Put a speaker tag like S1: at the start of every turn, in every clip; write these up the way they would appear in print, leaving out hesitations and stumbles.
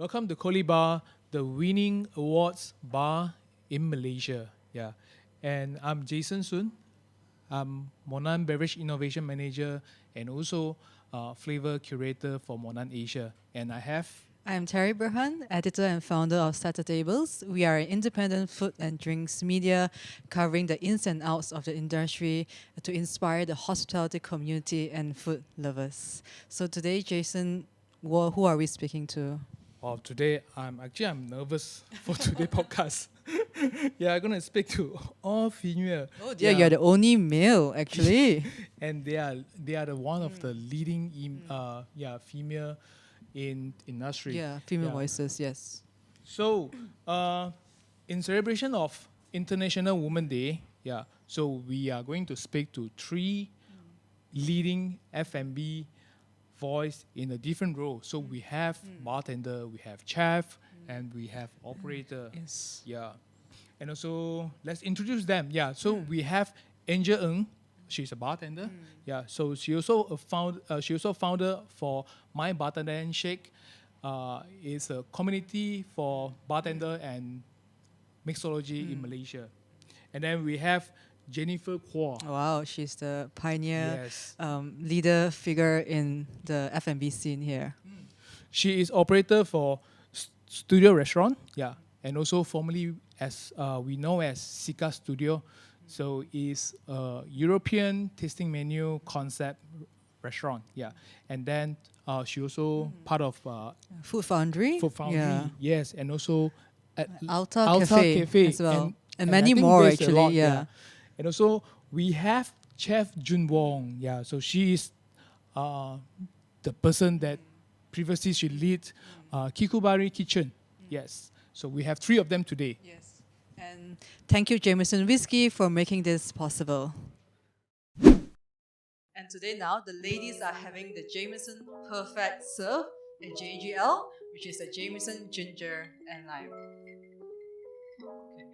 S1: Welcome to Koli Bar, the winning awards bar in Malaysia. Yeah, and I'm Jason Soon. I'm MONIN Beverage Innovation Manager and also flavor curator for MONIN Asia. And
S2: I'm Theri Burhan, editor and founder of Starter Tables. We are an independent food and drinks media covering the ins and outs of the industry to inspire the hospitality community and food lovers. So today, Jason, who are we speaking to?
S1: Well, today I'm nervous for today's podcast. Yeah, I'm gonna speak to all female.
S2: Oh dear, you're the only male actually.
S1: And they are the one of the leading female in industry.
S2: Yeah, female voices, yes.
S1: So, in celebration of International Women's Day, so we are going to speak to three leading F&B voice in a different role. So we have bartender, we have chef, and we have operator.
S2: Yes.
S1: Yeah, and also let's introduce them. Yeah, so we have Angel Ng. She's a bartender. Yeah, so she also founder for My Bartender Handshake. It's a community for bartender and mixology in Malaysia. And then we have Jenifer Kuah.
S2: Wow, she's the pioneer, leader figure in the F&B scene here.
S1: She is operator for Studio Restaurant. Yeah, and also formerly as we know as Sitka Studio. So it's a European tasting menu concept restaurant, and then she also part of
S2: Food Foundry.
S1: Yes, and also at
S2: Alta Cafe as well, and many more actually,
S1: And also we have Chef Jun Wong, so she is the person that previously she lead Kikubari kitchen, yes. So we have three of them today.
S2: Yes. And thank you, Jameson Whiskey, for making this possible. And today now, the ladies are having the Jameson Perfect Serve, a JGL, which is a Jameson Ginger and Lime. Okay.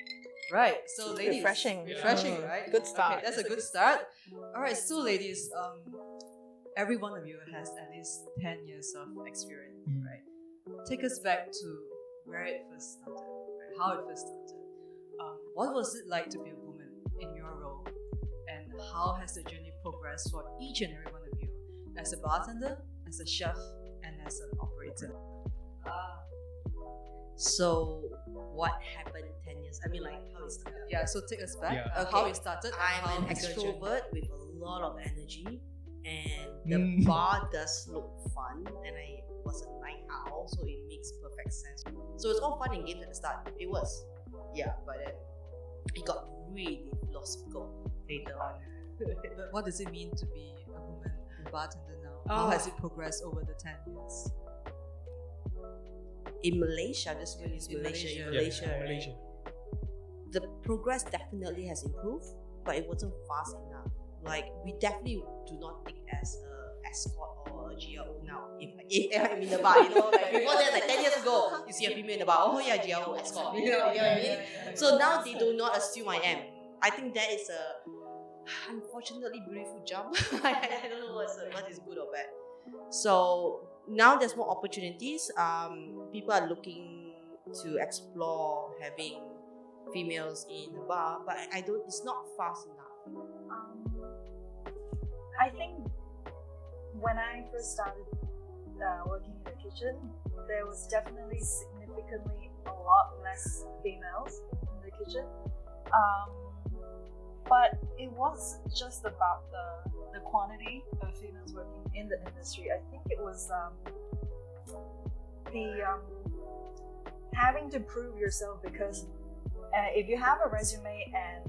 S2: Right, so ladies.
S3: Refreshing,
S2: right?
S3: Good start.
S2: Okay, that's a good start. All right, so ladies, every one of you has at least 10 years of experience, right? Take us back to where it first started, right? How it first started. What was it like to be a woman in your role? And how has the journey progressed for each and every one of you as a bartender, as a chef, and as an operator?
S3: So, what happened in 10 years? I mean, like, how it started?
S2: Yeah, so take us back.
S3: Okay.
S2: How it started.
S3: I'm an extrovert with a lot of energy, and the bar does look fun, and I was a night owl, so it makes perfect sense. So, it's all fun and games at the start. It was. Yeah, but then it got really philosophical later on.
S2: But what does it mean to be a woman bartender now? How has it progressed over the 10 years?
S3: In Malaysia, just really in Malaysia, the progress definitely has improved, but it wasn't fast enough. Like, we definitely do not think as a escort or a GRO now. If I'm in the bar, you know, like before that, like 10 years ago, you see a female in the bar, oh yeah, GRO, escort, you know what I mean? So now they do not assume I am. I think that is a unfortunately beautiful jump. I don't know what is good or bad. So now there's more opportunities. People are looking to explore having females in the bar, but I don't. It's not fast enough.
S4: I think when I first started working in the kitchen, there was definitely significantly a lot less females in the kitchen. But it wasn't just about the quantity of females working in the industry. I think it was having to prove yourself, because if you have a resume and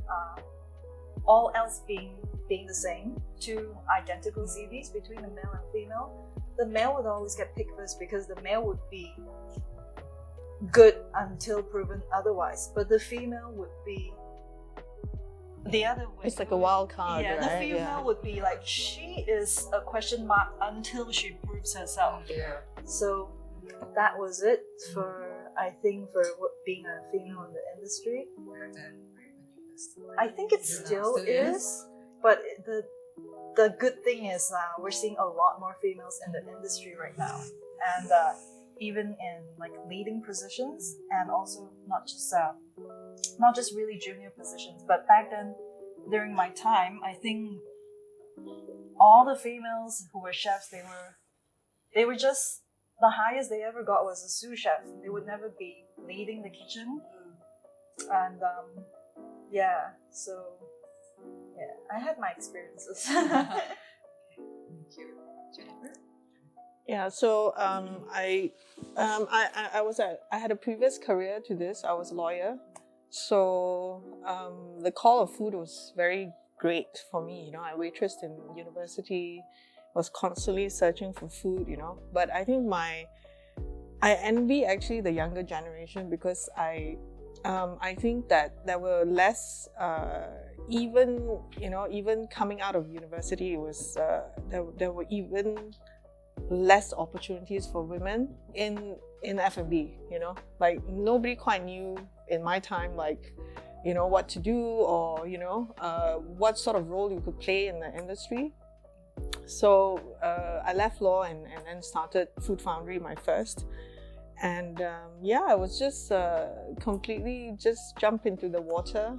S4: all else being the same, two identical CVs between the male and female, the male would always get picked first because the male would be good until proven otherwise, but the female would be the other way.
S3: It's like a wild card,
S4: right? The female
S3: Yeah.
S4: would be like, she is a question mark until she proves herself.
S3: Yeah.
S4: So that was it for, I think, for being a female in the industry. I think it still is, but the good thing is we're seeing a lot more females in the industry right now, and even in like leading positions, and also not just really junior positions. But back then, during my time, I think all the females who were chefs, they were just the highest they ever got was a sous chef. They would never be leading the kitchen, and so I had my experiences.
S2: Thank you, Jenifer.
S5: Yeah, so I had a previous career to this. I was a lawyer, so the call of food was very great for me. You know, I waitressed in university, was constantly searching for food. You know, but I think I envy actually the younger generation, because I think that there were less even coming out of university, it was there were even less opportunities for women in F&B. You know, like nobody quite knew in my time, like, you know, what to do, or you know, what sort of role you could play in the industry. So I left law and then started Food Foundry, my first. And I was just completely just jump into the water,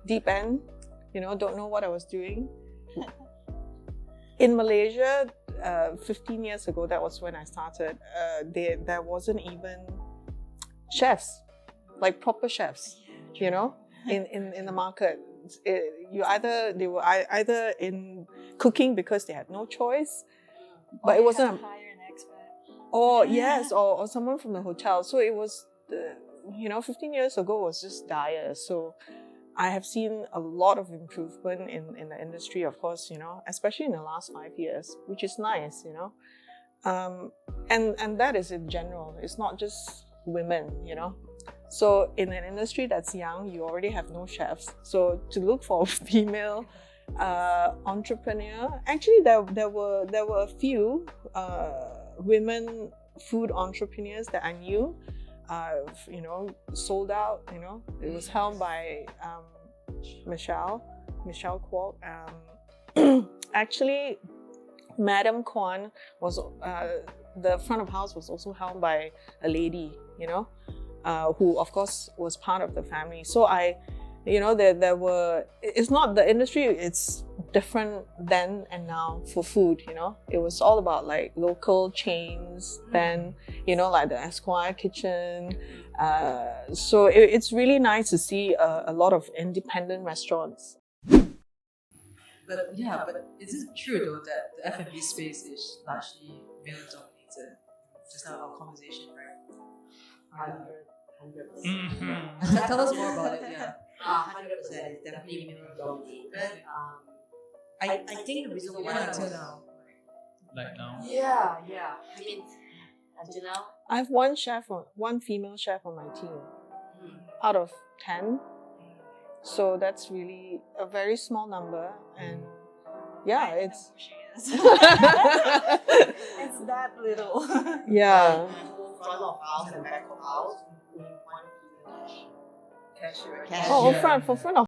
S5: deep end, you know, don't know what I was doing. In Malaysia, 15 years ago, that was when I started, there wasn't even chefs, like proper chefs, you know, in the market. They were either in cooking because they had no choice, but it wasn't. Or yes, or someone from the hotel. So it was, 15 years ago was just dire. So I have seen a lot of improvement in the industry, of course, you know, especially in the last 5 years, which is nice, you know. And that is in general. It's not just women, you know. So in an industry that's young, you already have no chefs. So to look for a female entrepreneur, actually there were a few women food entrepreneurs that I knew, sold out, you know. It was helmed by Michelle Kuah. Actually, Madam Kwan was, the front of house was also helmed by a lady, you know, who of course was part of the family. So there were, it's not the industry, it's different then and now for food, you know. It was all about like local chains then, you know, like the Esquire Kitchen. So it's really nice to see a lot of independent restaurants.
S2: But is it true though that the F&B space is largely male dominated? Just now our conversation, right? 100%. Tell us more about it. Yeah.
S3: 100% is definitely male dominated. I think the reason why
S2: until now.
S1: Like now.
S3: Yeah. I mean, until now,
S5: I have one female chef on my team out of 10. So that's really a very small number, and yeah, it's
S4: it's that little.
S5: yeah.
S3: front of house and back of house, only one female
S2: Cashier.
S5: Oh, front of